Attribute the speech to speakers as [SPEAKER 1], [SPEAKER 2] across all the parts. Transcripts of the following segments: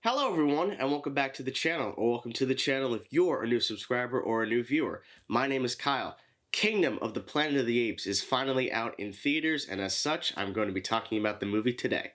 [SPEAKER 1] Hello everyone, and welcome back to the channel, or welcome to the channel if you're a new subscriber or a new viewer. My name is Kyle. Kingdom of the Planet of the Apes is finally out in theaters, and as such, I'm going to be talking about the movie today.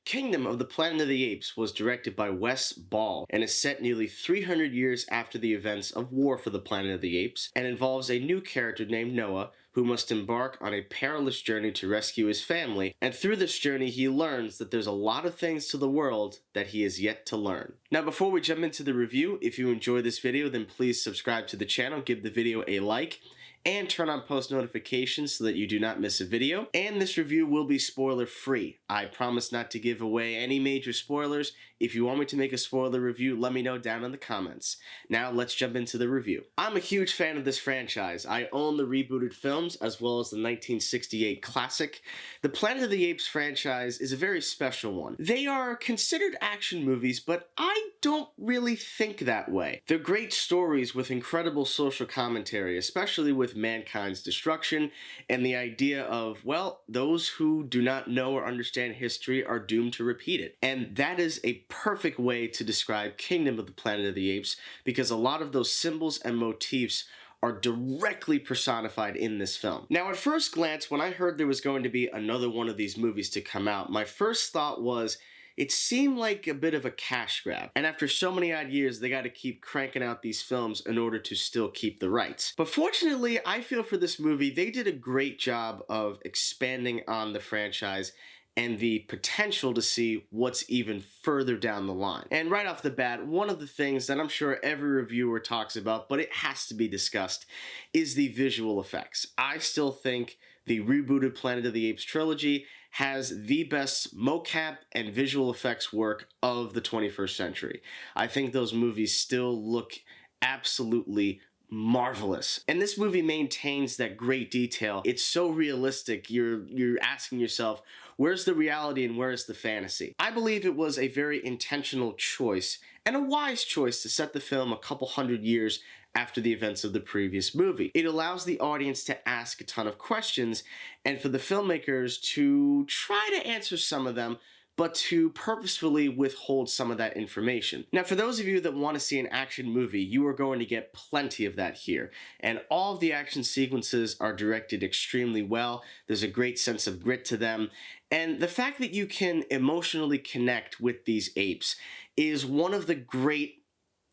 [SPEAKER 1] Kingdom of the Planet of the Apes was directed by Wes Ball and is set nearly 300 years after the events of War for the Planet of the Apes and involves a new character named Noah who must embark on a perilous journey to rescue his family, and through this journey he learns that there's a lot of things to the world that he is yet to learn. Now before we jump into the review, if you enjoy this video then please subscribe to the channel, give the video a like, and turn on post notifications so that you do not miss a video. And this review will be spoiler free. I promise not to give away any major spoilers. If you want me to make a spoiler review, let me know down in the comments. Now let's jump into the review. I'm a huge fan of this franchise. I own the rebooted films as well as the 1968 classic. The Planet of the Apes franchise is a very special one. They are considered action movies, but I don't really think that way. They're great stories with incredible social commentary, especially with mankind's destruction and the idea of, well, those who do not know or understand history are doomed to repeat it. And that is a perfect way to describe Kingdom of the Planet of the Apes, because a lot of those symbols and motifs are directly personified in this film. Now, at first glance, when I heard there was going to be another one of these movies to come out, my first thought was, it seemed like a bit of a cash grab, and after so many odd years, they got to keep cranking out these films in order to still keep the rights. But fortunately, I feel for this movie, they did a great job of expanding on the franchise and the potential to see what's even further down the line. And right off the bat, one of the things that I'm sure every reviewer talks about, but it has to be discussed, is the visual effects. I still think the rebooted Planet of the Apes trilogy has the best mocap and visual effects work of the 21st century. I think those movies still look absolutely marvelous. And this movie maintains that great detail. It's so realistic, you're asking yourself, where's the reality and where's the fantasy? I believe it was a very intentional choice and a wise choice to set the film a couple hundred years after the events of the previous movie. It allows the audience to ask a ton of questions and for the filmmakers to try to answer some of them, but to purposefully withhold some of that information. Now, for those of you that want to see an action movie, you are going to get plenty of that here. And all of the action sequences are directed extremely well. There's a great sense of grit to them. And the fact that you can emotionally connect with these apes is one of the great,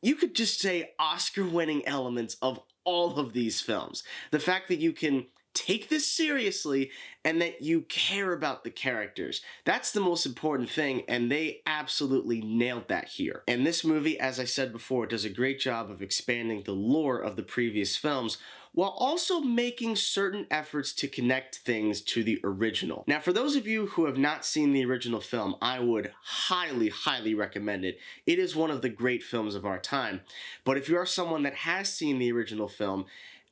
[SPEAKER 1] you could just say, Oscar-winning elements of all of these films. The fact that you can take this seriously and that you care about the characters. That's the most important thing, and they absolutely nailed that here. And this movie, as I said before, does a great job of expanding the lore of the previous films while also making certain efforts to connect things to the original. Now, for those of you who have not seen the original film, I would highly, highly recommend it. It is one of the great films of our time. But if you are someone that has seen the original film,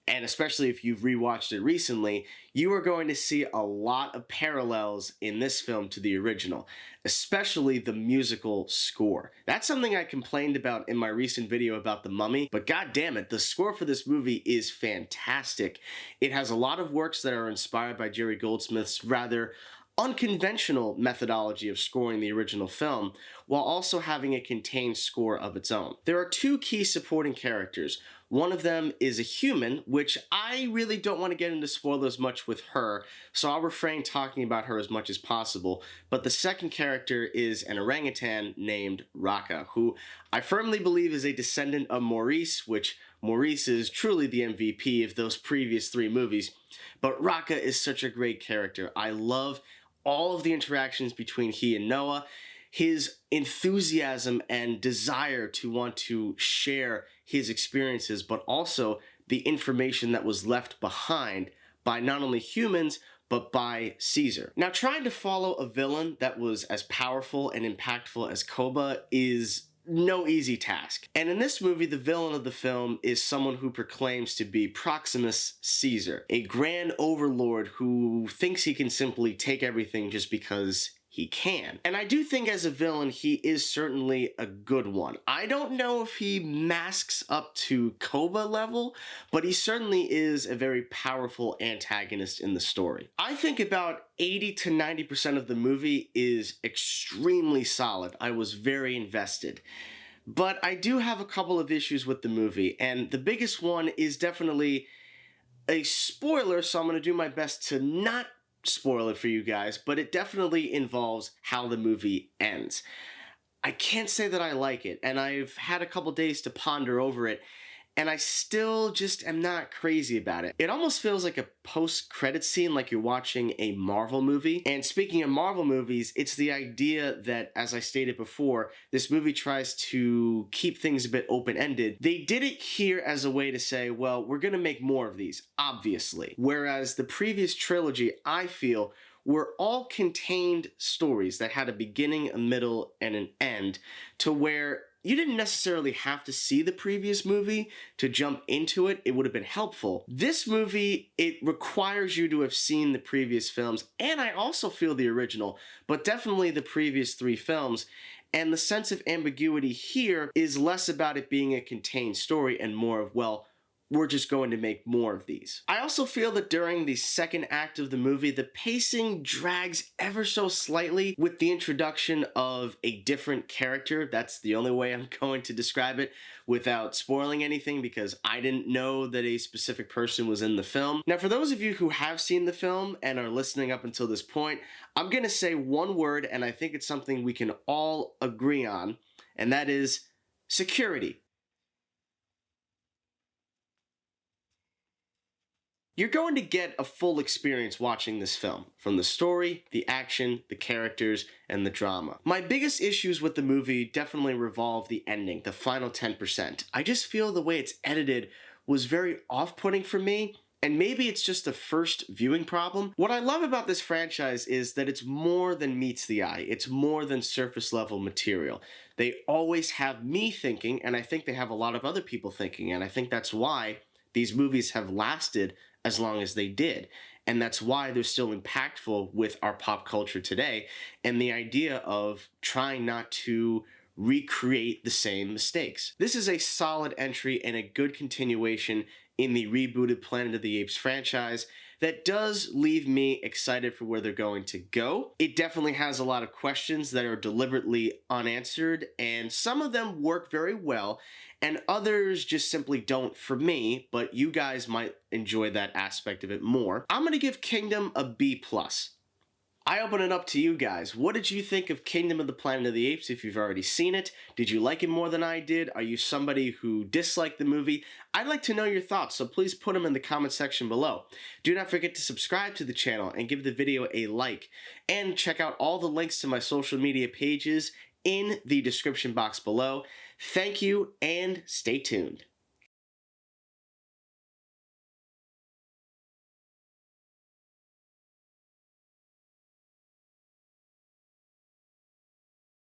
[SPEAKER 1] and especially if you've rewatched it recently, you are going to see a lot of parallels in this film to the original, especially the musical score. That's something I complained about in my recent video about The Mummy, but god damn it, the score for this movie is fantastic. It has a lot of works that are inspired by Jerry Goldsmith's rather unconventional methodology of scoring the original film, while also having a contained score of its own. There are two key supporting characters. One of them is a human, which I really don't want to get into spoilers much with her, so I'll refrain talking about her as much as possible. But the second character is an orangutan named Raka, who I firmly believe is a descendant of Maurice, which Maurice is truly the MVP of those previous three movies. But Raka is such a great character. I love all of the interactions between he and Noah, his enthusiasm and desire to want to share his experiences, but also the information that was left behind by not only humans, but by Caesar. Now, trying to follow a villain that was as powerful and impactful as Koba is no easy task. And in this movie, the villain of the film is someone who proclaims to be Proximus Caesar, a grand overlord who thinks he can simply take everything just because he can. And I do think as a villain, he is certainly a good one. I don't know if he masks up to Koba level, but he certainly is a very powerful antagonist in the story. I think about 80 to 90% of the movie is extremely solid. I was very invested. But I do have a couple of issues with the movie, and the biggest one is definitely a spoiler, so I'm going to do my best to not spoil it for you guys, but it definitely involves how the movie ends. I can't say that I like it, and I've had a couple days to ponder over it, and I still just am not crazy about it. It almost feels like a post-credit scene, like you're watching a Marvel movie. And speaking of Marvel movies, it's the idea that, as I stated before, this movie tries to keep things a bit open-ended. They did it here as a way to say, well, we're gonna make more of these, obviously. Whereas the previous trilogy, I feel, were all contained stories that had a beginning, a middle, and an end, to where you didn't necessarily have to see the previous movie to jump into it. It would have been helpful. This movie, it requires you to have seen the previous films, and I also feel the original, but definitely the previous 3 films. And the sense of ambiguity here is less about it being a contained story and more of, well, we're just going to make more of these. I also feel that during the second act of the movie, the pacing drags ever so slightly with the introduction of a different character. That's the only way I'm going to describe it without spoiling anything, because I didn't know that a specific person was in the film. Now, for those of you who have seen the film and are listening up until this point, I'm gonna say one word, and I think it's something we can all agree on, and that is security. You're going to get a full experience watching this film, from the story, the action, the characters, and the drama. My biggest issues with the movie definitely revolve the ending, the final 10%. I just feel the way it's edited was very off-putting for me, and maybe it's just a first viewing problem. What I love about this franchise is that it's more than meets the eye. It's more than surface level material. They always have me thinking, and I think they have a lot of other people thinking, and I think that's why these movies have lasted as long as they did. And that's why they're still impactful with our pop culture today, and the idea of trying not to recreate the same mistakes. This is a solid entry and a good continuation in the rebooted Planet of the Apes franchise that does leave me excited for where they're going to go. It definitely has a lot of questions that are deliberately unanswered, and some of them work very well, and others just simply don't for me, but you guys might enjoy that aspect of it more. I'm gonna give Kingdom a B+. I open it up to you guys. What did you think of Kingdom of the Planet of the Apes if you've already seen it? Did you like it more than I did? Are you somebody who disliked the movie? I'd like to know your thoughts, so please put them in the comment section below. Do not forget to subscribe to the channel and give the video a like. And check out all the links to my social media pages in the description box below. Thank you, and stay tuned.